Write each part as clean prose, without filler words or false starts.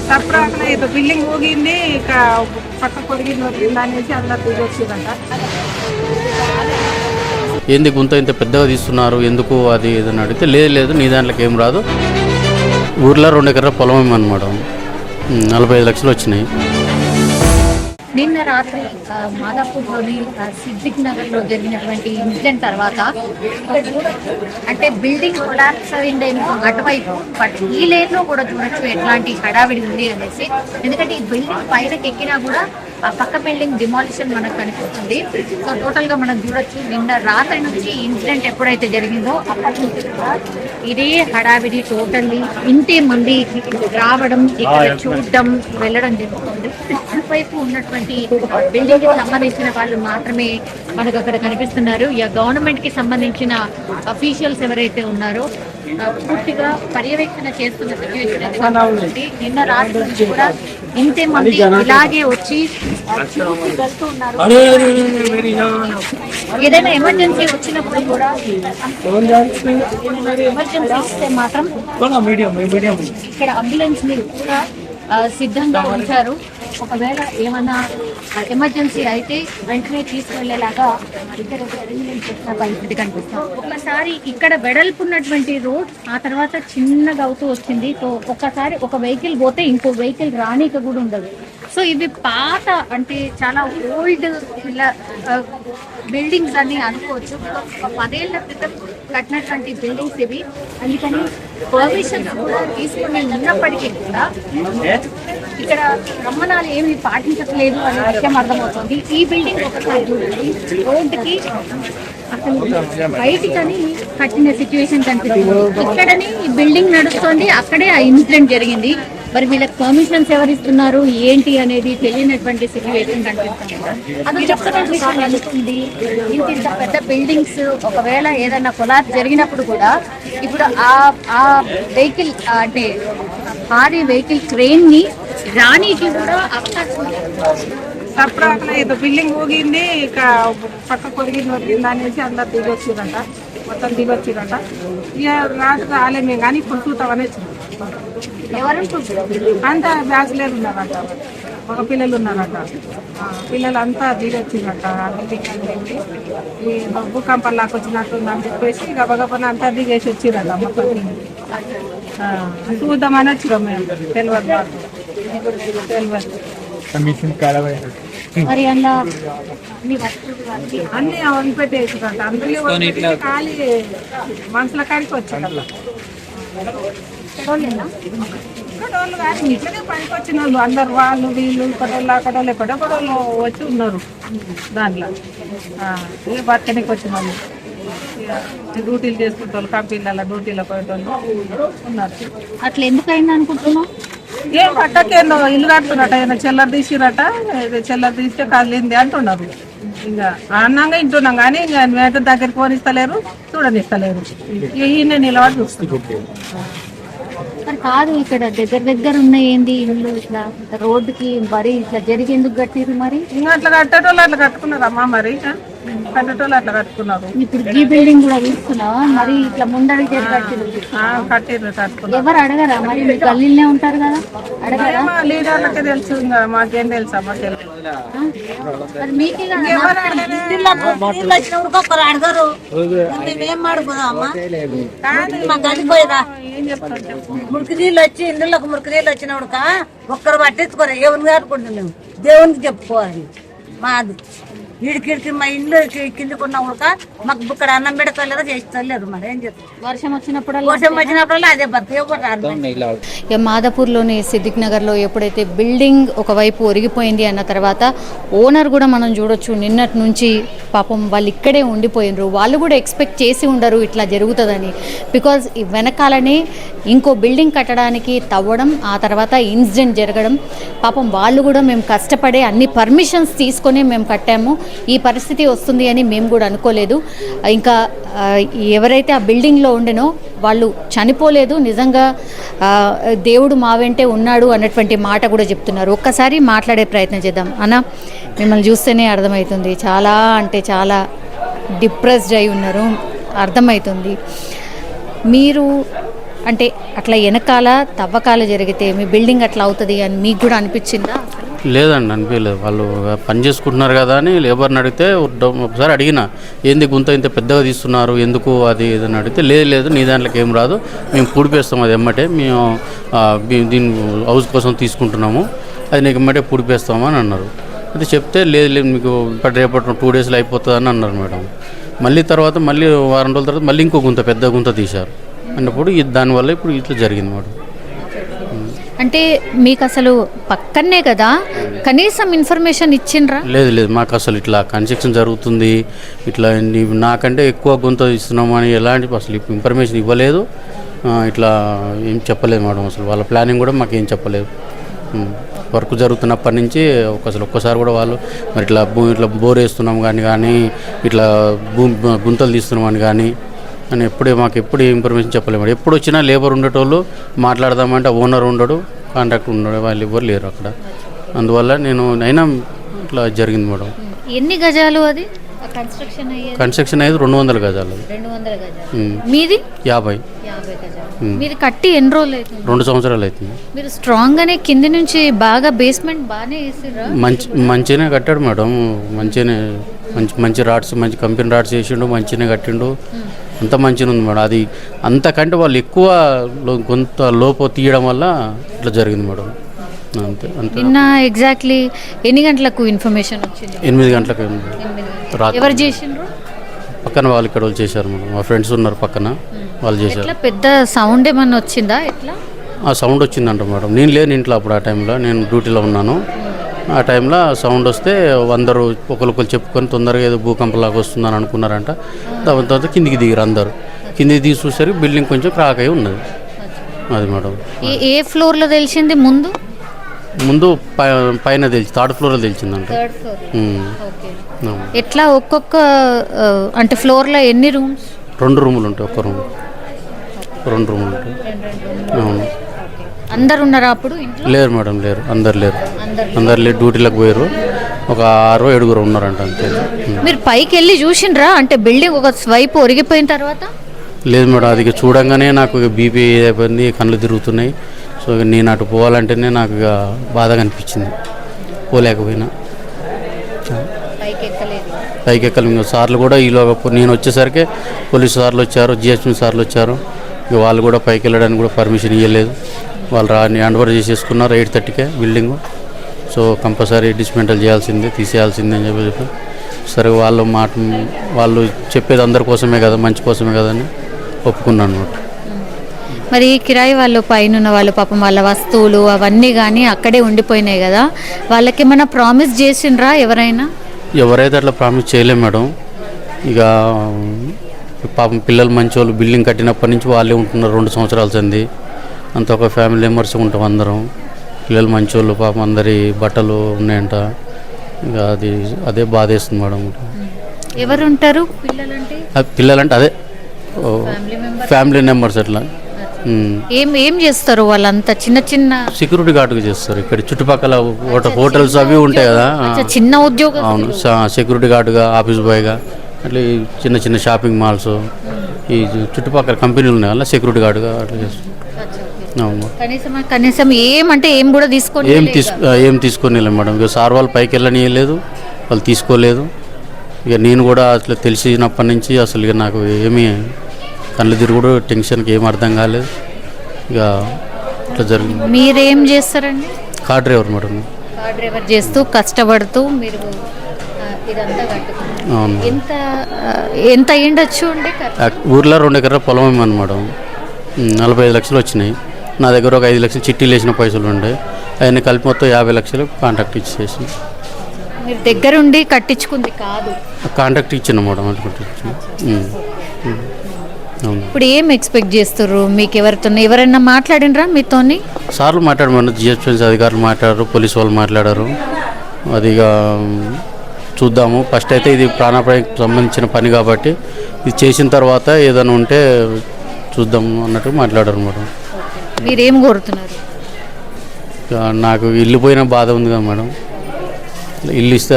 తప్పరాకనే ఏదో బిల్డింగ్ ఊగింది, ఇక పక్క పొరిగింది అనేసి అందరు దిగొచ్చిందంట. ఏంది గుంత ఇంత పెద్దగా తీస్తున్నారు ఎందుకు అది ఏదని అడిగితే లేదు నీ దాంట్లోకి ఏం రాదు, ఊర్లో 2 ఎకరాల పొలం ఏమన్నమాట, 45 లక్షలు వచ్చినాయి. నిన్న రాత్రి మాదాపూర్లోని సిద్దిక్ నగర్లో జరిగినటువంటి ఇన్సిడెంట్ తర్వాత అంటే బిల్డింగ్ కొలాప్స్ అయిందేమో అటువైపు, బట్ ఈ లేన్లో కూడా చూడొచ్చు ఎట్లాంటి హడావిడి ఉంది అనేసి. ఎందుకంటే ఈ బిల్డింగ్ పైనకి ఎక్కినా కూడా ఆ పక్క బిల్డింగ్ డిమాలిషన్ మనకు కనిపిస్తుంది. సో టోటల్గా మనం చూడొచ్చు నిన్న రాత్రి నుంచి ఇన్సిడెంట్ ఎప్పుడైతే జరిగిందో అప్పటి నుంచి కూడా ఇదే హడావిడి టోటల్లీ ఇంతే మంది రావడం, ఇక్కడ చూడడం, వెళ్ళడం జరుగుతుంది. అటువైపు ఉన్నటువంటి బిల్డింగ్ కి సంబంధించిన వాళ్ళు మాత్రమే మనకు అక్కడ కనిపిస్తున్నారు. గవర్నమెంట్ కి సంబంధించిన అఫీషియల్స్ ఎవరైతే ఉన్నారో పూర్తిగా పర్యవేక్షణ చేస్తున్న సిచ్యువేషన్. నిన్న రాత్రి నుంచి కూడా ఇంతే మంది ఇలాగే వచ్చి వెళ్తూ ఉన్నారు. ఏదైనా ఎమర్జెన్సీ వచ్చినప్పుడు కూడా ఎమర్జెన్సీ వస్తే మాత్రం ఇక్కడ అంబులెన్స్ ని కూడా సిద్ధంగా ఉంచారు. ఒకవేళ ఏమన్నా ఎమర్జెన్సీ అయితే వెంటనే తీసుకువెళ్ళేలాగా ఇద్దరు అరేంజ్మెంట్ చేసిన పరిస్థితి కనిపిస్తాం. ఒకసారి ఇక్కడ వెడల్పున్నటువంటి రోడ్ ఆ తర్వాత చిన్నగా అవుతూ వచ్చింది. సో ఒక్కసారి ఒక వెహికల్ పోతే ఇంకో వెహికల్ రానిక కూడా ఉండదు. సో ఇవి పాత అంటే చాలా ఓల్డ్ బిల్డింగ్స్ అని అనుకోవచ్చు. ఒక 10 ఏళ్ల క్రితం కట్టినటువంటి బిల్డింగ్స్ ఇవి. అందుకని పర్మిషన్స్ కూడా తీసుకుని ఉన్నప్పటికీ కూడా ఇక్కడ ప్రమాణాలు ఏమి పాటించట్లేదు అనే విషయం అర్థమవుతుంది. ఈ బిల్డింగ్ ఒకసారి చూడండి, రోడ్డుకి అసలు బయటికని కట్టిన సిచ్యువేషన్ కనిపిస్తుంది. ఇక్కడని ఈ బిల్డింగ్ నడుస్తుంది, అక్కడే ఆ ఇన్సిడెంట్ జరిగింది. మరి వీళ్ళకి పర్మిషన్స్ ఎవరు ఇస్తున్నారు ఏంటి అనేది తెలియనటువంటి సిచ్యువేషన్ కనిపిస్తుంది. అది చెప్తున్న విషయం అనుకుంది. ఇంత పెద్ద బిల్డింగ్స్ ఒకవేళ ఏదైనా కొలాప్స్ జరిగినప్పుడు కూడా ఇప్పుడు ఆ వెహికల్ అంటే భారీ వెహికల్ క్రేన్ ని రాణికి కూడా అవకాశం తప్పరాకనే ఏదో బిల్డింగ్ ఊగింది, ఇక పక్క పొరిగింది అనేసి అందరు దిగొచ్చిందంట. మొత్తం దిగొచ్చిందంట. ఇక రాత్రి రాలే మేము కానీ ఇప్పుడు చూస్తామని వచ్చింది. అంతా బ్యాచులర్ ఉన్నారంట, మగ పిల్లలు ఉన్నారంట. పిల్లలు అంతా దిగొచ్చిందంట. ఈ భూకంపం లాగా వచ్చినట్టుందని చెప్పేసి గబగబన అంతా దిగేసి వచ్చిరంట. మొత్తం చూద్దామని వచ్చినాం మేము. తెలియదు మరి అలా అన్ని అవన్నీ పెట్టేసిందంట. అందులో ఖాళీ మనుషుల కాడికి వచ్చారు. ఇక్కడోళ్ళు కానీ ఇక్కడే పనికి వచ్చిన వాళ్ళు అందరు, వాళ్ళు వీళ్ళు ఇక్కడోళ్ళు అక్కడోళ్ళు ఎక్కడోళ్ళు వచ్చి ఉన్నారు దాంట్లో. బతకనికి వచ్చిన వాళ్ళు, డ్యూటీలు చేసుకుంటే వాళ్ళు, కంపెనీల డ్యూటీలో పోయేటోళ్ళు ఉన్నారు. అట్లా ఎందుకైంది అనుకుంటున్నావు? ఏం పట్టకేందో ఇల్లు కడుతున్నట్ట, ఏదైనా చెల్లర తీసిరట, చెల్లర తీస్తే కదిలింది అంటున్నారు. ఇంకా అన్నంగా ఇంటున్నాం కానీ ఇంకా మేత దగ్గరికి పోనిస్తలేరు, చూడనిస్తలేరు. ఈయన నిలబడి చూస్తున్నారు. మరి కాదు, ఇక్కడ దగ్గర ఉన్న ఏంది ఇల్లు ఇట్లా రోడ్డుకి మరి ఇట్లా జరిగి ఎందుకు కట్టిరు? మరి ఇంకా అట్లా కట్టేటోళ్ళు అట్లా కట్టుకున్నారమ్మా, మరి కట్టేటోళ్ళు అట్లా కట్టుకున్నారు. ఇప్పుడు ఈ బిల్డింగ్ కూడా చూస్తున్నావా? మరి ఇట్లా ముందడికి కట్టిరు, కట్టుకున్నారు. ఎవరు అడగరా? మరి మీ గల్లీలోనే ఉంటారు కదా, అడగరా? లీడర్లకే తెలుసు, ఇంకా మాకేం తెలుసా? మాకు తెలుసు. మరి మీకే మురికి నీళ్ళు వచ్చి ఇళ్ళకు మురికి నీళ్ళు వచ్చినప్పుడు ఒక్కరు పట్టించుకోరు. ఎవరిని కట్టుకుంటున్నాం, దేవునికి చెప్పుకోవాలి. మాది ఇడికిడికి మా ఇల్లు కిందకున్నా కూడా మాకు ఇక్కడ అన్నం పెడతలేరు, చేస్తలేరు. మరి ఏం చెప్తారు? వర్షం వచ్చినప్పుడు అదే బతుకు. మాదాపూర్లోని సిద్దిక్ నగర్లో ఎప్పుడైతే బిల్డింగ్ ఒకవైపు ఒరిగిపోయింది అన్న తర్వాత ఓనర్ కూడా మనం చూడొచ్చు నిన్నటి నుంచి పాపం వాళ్ళు ఇక్కడే ఉండిపోయినరు. వాళ్ళు కూడా ఎక్స్పెక్ట్ చేసి ఉండరు ఇట్లా జరుగుతుందని. బికాజ్ ఈ వెనకాలనే ఇంకో బిల్డింగ్ కట్టడానికి తవ్వడం, ఆ తర్వాత ఇన్సిడెంట్ జరగడం. పాపం వాళ్ళు కూడా మేము కష్టపడే అన్ని పర్మిషన్స్ తీసుకొని మేము కట్టాము, ఈ పరిస్థితి వస్తుంది అని మేము కూడా అనుకోలేదు. ఇంకా ఎవరైతే ఆ బిల్డింగ్లో ఉండేనో వాళ్ళు చనిపోలేదు, నిజంగా దేవుడు మా వెంటే ఉన్నాడు అన్నటువంటి మాట కూడా చెప్తున్నారు. ఒక్కసారి మాట్లాడే ప్రయత్నం చేద్దాం. అన్న, మిమ్మల్ని చూస్తేనే అర్థమవుతుంది చాలా అంటే చాలా డిప్రెస్డ్ అయి ఉన్నారు. అర్థమవుతుంది. మీరు అంటే అట్లా వెనకాల తవ్వకాలు జరిగితే మీ బిల్డింగ్ అట్లా అవుతుంది అని మీకు కూడా అనిపించిందా? లేదండి, అనిపించలేదు. వాళ్ళు పని చేసుకుంటున్నారు కదా అని లేబర్ని అడిగితే ఒకసారి అడిగిన, ఏంది గుంత ఇంత పెద్దగా తీస్తున్నారు ఎందుకు అది ఇదని అడిగితే, లేదు నీ దాంట్లోకి ఏం రాదు, మేము పూడిపేస్తాం, అది ఎమ్మటే మేము దీని హౌస్ కోసం తీసుకుంటున్నాము, అది నీకు ఎమ్మటే పూడిపేస్తామని అన్నారు. అది చెప్తే లేదు మీకు రేపటి 2 డేస్లో అయిపోతుంది అని అన్నారు మేడం. మళ్ళీ తర్వాత మళ్ళీ వారం రోజుల తర్వాత మళ్ళీ ఇంకో గుంత పెద్ద గుంత తీశారు అన్నప్పుడు దానివల్ల ఇప్పుడు ఇట్లా జరిగింది మేడం. అంటే మీకు అసలు పక్కనే కదా, కనీసం ఇన్ఫర్మేషన్ ఇచ్చిండ్రా? లేదు మాకు అసలు ఇట్లా కన్స్ట్రక్షన్ జరుగుతుంది, ఇట్లా నాకంటే ఎక్కువ గుంత ఇస్తున్నాము అని ఎలాంటి అసలు ఇన్ఫర్మేషన్ ఇవ్వలేదు. ఇట్లా ఏం చెప్పలేదు మేడం. అసలు వాళ్ళ ప్లానింగ్ కూడా మాకు ఏం చెప్పలేదు. వర్క్ జరుగుతున్నప్పటి నుంచి ఒక్కసారి కూడా వాళ్ళు మరి ఇట్లా బోర్ వేస్తున్నాం కానీ ఇట్లా గుంతలు తీస్తున్నామని కానీ అని మాకు ఎప్పుడు ఇన్ఫర్మేషన్ చెప్పలేము. ఎప్పుడు వచ్చినా లేబర్ ఉండేటోళ్ళు మాట్లాడదామంటే ఓనర్ ఉండడు, కాంట్రాక్టర్ ఉండడు, వాళ్ళు ఎవరు లేరు అక్కడ. అందువల్ల అయినా ఇట్లా జరిగింది మేడం. ఎన్ని గజాలు అది కన్స్ట్రక్షన్ అయ్యేది 200 గజాలు. 200 గజాలు. మీది 50 గజాలు. మీది కట్టి ఎన్ని రోజులు అవుతుంది? 2 సంవత్సరాలు అవుతుంది. మీరు స్ట్రాంగ్ గానే కింది నుంచి బాగా బేస్మెంట్ బాగానే వేసిర్రా? మంచిగానే కట్టాడు మేడం. మంచి రాడ్స్, మంచి కంపెనీ రాడ్స్ వేసిండు, మంచిగానే కట్టిండు, అంత మంచిగా ఉంది మేడం. అది అంతకంటే వాళ్ళు ఎక్కువ కొంత లోపు తీయడం వల్ల ఇట్లా జరిగింది మేడం. అంతే. నిన్న ఎగ్జాక్ట్లీ ఎన్ని గంటలకు ఇన్ఫర్మేషన్ వచ్చింది? 8 గంటలకు రాత్రి. ఎవరు చేసిండ్రు? పక్కన వాళ్ళు ఇక్కడ వాళ్ళు చేశారు మేడం. మా ఫ్రెండ్స్ ఉన్నారు పక్కన, వాళ్ళు చేశారు. పెద్ద సౌండ్ ఏమన్నా వచ్చిందా? ఎట్లా ఆ సౌండ్ వచ్చిందంట మేడం. నేను లేని ఇంట్లో అప్పుడు, ఆ టైంలో నేను డ్యూటీలో ఉన్నాను. ఆ టైంలో సౌండ్ వస్తే అందరూ ఒకరికొకరు చెప్పుకొని తొందరగా ఏదో భూకంపంలాగా వస్తుందని అనుకున్నారంట. దాని తర్వాత కిందికి దిగిరు అందరు. కిందికి దిగి చూసరికి బిల్డింగ్ కొంచెం క్రాక్ అయి ఉన్నది. అది మేడం. ఏ ఫ్లోర్లో తెలిసింది? ముందు పైన తెలిసి 3rd ఫ్లోర్లో తెలిసిందంట. ఎట్లా ఒక్కొక్క అంటే ఫ్లోర్లో ఎన్ని రూమ్స్? 2 రూములు ఉంటాయి. ఒక్క రూమ్ 2 రూములు ఉంటాయి. అవును. అందరు ఉన్నారా అప్పుడు ఇంట్లో? లేరు మేడం, లేరు, అందరు లేరు, డ్యూటీలకు పోయారు. ఒక 6-7 ఉన్నారంట అంతే. మీరు పైకి వెళ్ళి చూసిండ్రా? అంటే బిల్డింగ్ ఒక స్వైపు ఒరిగిపోయిన తర్వాత? లేదు మేడం, అది చూడంగానే నాకు బీపీ అయిపోయింది, కళ్ళు తిరుగుతున్నాయి. సో నేను అటు పోవాలంటేనే నాకు బాధగా అనిపించింది, పోలేకపోయినా. పైకి ఎక్కలు. ఇంకా సార్లు కూడా ఈలోగా నేను వచ్చేసరికి పోలీసు సార్లు వచ్చారు, జిహెచ్ఎం సార్లు వచ్చారు. ఇక వాళ్ళు కూడా పైకి వెళ్ళడానికి కూడా పర్మిషన్ ఇవ్వలేదు. వాళ్ళు హ్యాండ్ ఓవర్ చేసేసుకున్నారు 8:30కే బిల్డింగ్. సో కంపల్సరీ డిస్మెంటల్ చేయాల్సిందే, తీసేయాల్సిందే అని చెప్పి సరే వాళ్ళు చెప్పేది అందరి కోసమే కదా, మంచి కోసమే కదా అని ఒప్పుకున్నాను అనమాట. మరి కిరాయి వాళ్ళు పైన వాళ్ళు పాపం వాళ్ళ వస్తువులు అవన్నీ కానీ అక్కడే ఉండిపోయినాయి కదా, వాళ్ళకి ఏమైనా ప్రామిస్ చేసిండ్రా ఎవరైనా? ఎవరైతే అట్లా ప్రామిస్ చేయలేము మేడం. ఇక పాపం పిల్లలు మంచి వాళ్ళు, బిల్డింగ్ కట్టినప్పటి నుంచి వాళ్ళే ఉంటున్నారు 2 సంవత్సరాల సంది. అంత ఒక ఫ్యామిలీ మెంబర్స్ ఉంటాం అందరం. పిల్లలు మంచి వాళ్ళు, పాపం అందరి బట్టలు ఉన్నాయంట. ఇక అదే బాధేస్తుంది మేడం. ఎవరు ఉంటారు పిల్లలంటే? అదే ఫ్యామిలీ మెంబర్స్. అట్లా ఏం చేస్తారు వాళ్ళంతా? చిన్న సెక్యూరిటీ గార్డుగా చేస్తారు. ఇక్కడ చుట్టుపక్కల హోటల్స్ అవి ఉంటాయి కదా, చిన్న ఉద్యోగం. అవును, సెక్యూరిటీ గార్డుగా, ఆఫీస్ బాయ్గా, అట్లా చిన్న షాపింగ్ మాల్స్, ఈ చుట్టుపక్కల కంపెనీలు ఉన్నాయి అలా సెక్యూరిటీ గార్డుగా అట్లా చేస్తారు. అవును. కనీసం ఏం కూడా ఏం తీసుకొని మేడం. ఇక సార్ వాళ్ళు పైకి వెళ్ళనియలేదు, వాళ్ళు తీసుకోలేదు. ఇక నేను కూడా అసలు తెలిసినప్పటి నుంచి అసలు ఇక నాకు ఏమీ కళ్ళు తిరుగుడు, టెన్షన్కి ఏం అర్థం కాలేదు. ఇక ఇట్లా జరిగింది. మీరేం చేస్తారండి? Car driver madam. Car driver చేస్తూ కష్టపడుతూ మీరు ఇదంతా కట్టుకున్నారు. అవును. ఎంత అయ్యిండొచ్చు అండి? ఊర్లో 2 ఎకరాల పొలం ఏమన్నా మేడం. 45 లక్షలు వచ్చినాయి. నా దగ్గర ఒక 5 లక్షలు చిట్టీలు వేసిన పైసలు ఉండే, అవన్నీ కలిపి మొత్తం 50 లక్షలు కాంట్రాక్ట్ ఇచ్చేసి. మీరు దగ్గరుండి కట్టించుకుంది కాదు, కాంట్రాక్ట్ ఇచ్చిన మేడం. అవును. ఇప్పుడు ఏం ఎక్స్పెక్ట్ చేస్తారు? మీకు ఎవరైనా మాట్లాడినరా మీతోని? సార్లు మాట్లాడమన్నారు, జిహెచ్ఎంసీ అధికారులు మాట్లాడారు, పోలీసు వాళ్ళు మాట్లాడారు. అది ఇక చూద్దాము. ఫస్ట్ అయితే ఇది ప్రాణాపాయానికి సంబంధించిన పని కాబట్టి ఇది చేసిన తర్వాత ఏదైనా ఉంటే చూద్దాము అన్నట్టు మాట్లాడారు మేడం. మీరేం కోరుతున్నారు? నాకు ఇల్లు పోయిన బాధ ఉంది కదా మేడం. ఇల్లు ఇస్తే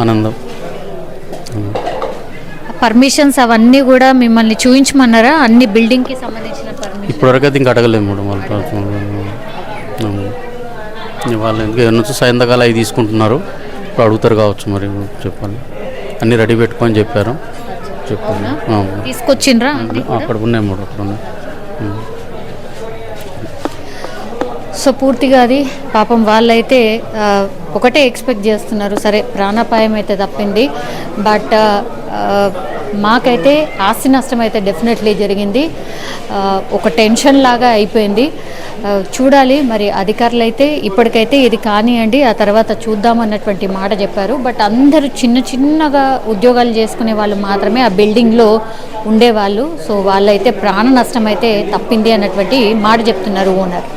ఆనందం. పర్మిషన్స్ అవన్నీ కూడా మిమ్మల్ని చూపించమన్నారా? అన్ని బిల్డింగ్కి సంబంధించిన పర్మిషన్ ఇప్పటివరకు అయితే ఇంకా అడగలేదు మేడం వాళ్ళు. వాళ్ళు ఎందుకు ఎన్నో సాయంత్రకాలం అవి తీసుకుంటున్నారు, ఇప్పుడు అడుగుతారు కావచ్చు మరి చెప్పాలి. అన్నీ రెడీ పెట్టుకొని చెప్పారు. చెప్పాను తీసుకొచ్చిండ్రా? అక్కడ ఉన్నాయి మేడం, అక్కడ ఉన్నాయి. సో పూర్తిగా అది పాపం వాళ్ళైతే ఒకటే ఎక్స్పెక్ట్ చేస్తున్నారు, సరే ప్రాణాపాయం అయితే తప్పింది, బట్ మాకైతే ఆస్తి నష్టం అయితే డెఫినెట్లీ జరిగింది. ఒక టెన్షన్ లాగా అయిపోయింది. చూడాలి మరి అధికారులు అయితే ఇప్పటికైతే ఇది కానివ్వండి, ఆ తర్వాత చూద్దామన్నటువంటి మాట చెప్పారు. బట్ అందరూ చిన్న చిన్నగా ఉద్యోగాలు చేసుకునే వాళ్ళు మాత్రమే ఆ బిల్డింగ్లో ఉండేవాళ్ళు. సో వాళ్ళైతే ప్రాణ నష్టం అయితే తప్పింది అన్నటువంటి మాట చెప్తున్నారు ఓనర్.